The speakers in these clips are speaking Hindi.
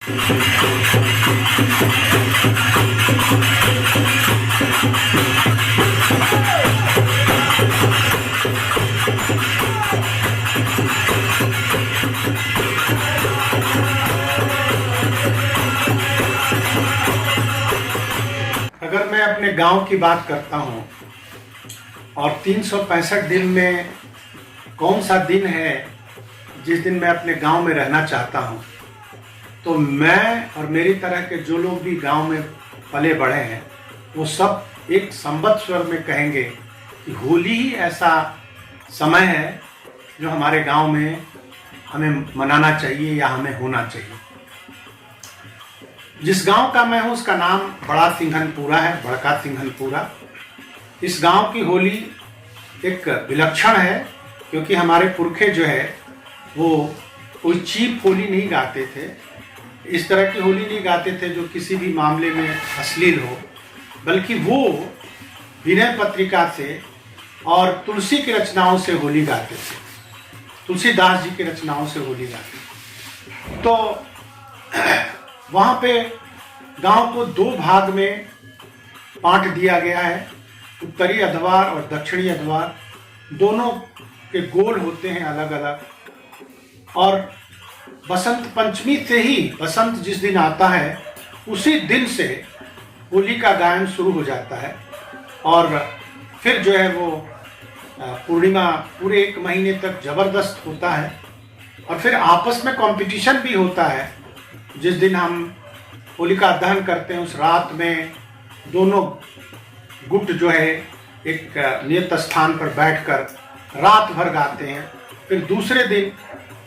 अगर मैं अपने गांव की बात करता हूं और 365 दिन में कौन सा दिन है जिस दिन मैं अपने गांव में रहना चाहता हूं, तो मैं और मेरी तरह के जो लोग भी गांव में पले बढ़े हैं वो सब एक संवत्सर में कहेंगे कि होली ही ऐसा समय है जो हमारे गांव में हमें मनाना चाहिए या हमें होना चाहिए। जिस गांव का मैं हूं उसका नाम बड़ा सिंघनपुरा है, बड़का सिंघनपुरा। इस गांव की होली एक विलक्षण है क्योंकि हमारे पुरखे जो है वो कोई चीप होली नहीं गाते थे, इस तरह की होली नहीं गाते थे जो किसी भी मामले में अश्लील हो, बल्कि वो विनय पत्रिका से और तुलसी की रचनाओं से होली गाते थे, तुलसीदास जी की रचनाओं से होली गाते थे। तो वहाँ पे गांव को दो भाग में बांट दिया गया है, उत्तरी अधवार और दक्षिणी अधवार, दोनों के गोल होते हैं अलग अलग। और बसंत पंचमी से ही, बसंत जिस दिन आता है उसी दिन से होली का गायन शुरू हो जाता है और फिर जो है वो पूर्णिमा पूरे एक महीने तक जबरदस्त होता है। और फिर आपस में कंपटीशन भी होता है। जिस दिन हम होलिका दहन करते हैं उस रात में दोनों गुट जो है एक नियत स्थान पर बैठकर रात भर गाते हैं। फिर दूसरे दिन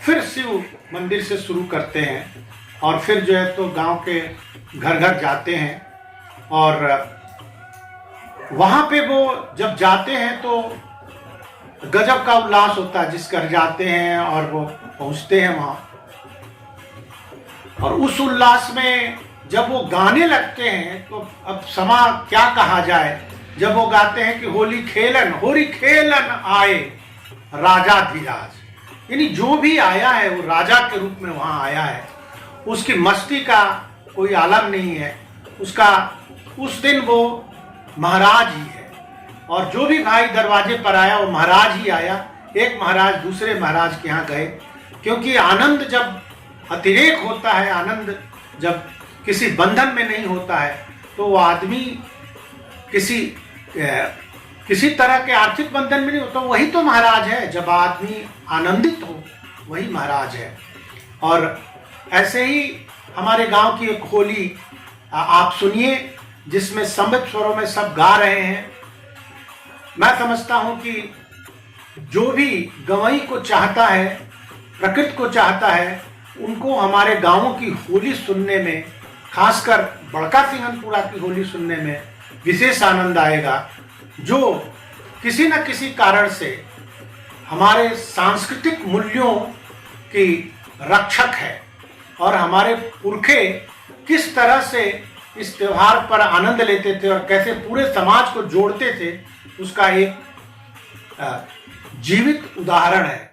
फिर शिव मंदिर से शुरू करते हैं और फिर जो है तो गांव के घर घर जाते हैं और वहाँ पे वो जब जाते हैं तो गजब का उल्लास होता है। जिस घर जाते हैं और वो पहुँचते हैं वहाँ, और उस उल्लास में जब वो गाने लगते हैं तो अब समा क्या कहा जाए, जब वो गाते हैं कि होली खेलन आए राजा धीराज, यानी जो भी आया है वो राजा के रूप में वहाँ आया है, उसकी मस्ती का कोई आलम नहीं है, उसका उस दिन वो महाराज ही है। और जो भी भाई दरवाजे पर आया वो महाराज ही आया। एक महाराज दूसरे महाराज के यहाँ गए, क्योंकि आनंद जब अतिरेक होता है, आनंद जब किसी बंधन में नहीं होता है तो वो आदमी किसी तरह के आर्थिक बंधन में नहीं होता, वही तो महाराज है। जब आदमी आनंदित हो वही महाराज है। और ऐसे ही हमारे गांव की एक होली आप सुनिए जिसमें संबद्ध स्वरों में सब गा रहे हैं। मैं समझता हूं कि जो भी गवई को चाहता है, प्रकृति को चाहता है, उनको हमारे गांवों की होली सुनने में, खासकर बड़का सिंघनपुरा की होली सुनने में विशेष आनंद आएगा, जो किसी न किसी कारण से हमारे सांस्कृतिक मूल्यों की रक्षक है और हमारे पुरखे किस तरह से इस त्योहार पर आनंद लेते थे और कैसे पूरे समाज को जोड़ते थे, उसका एक जीवित उदाहरण है।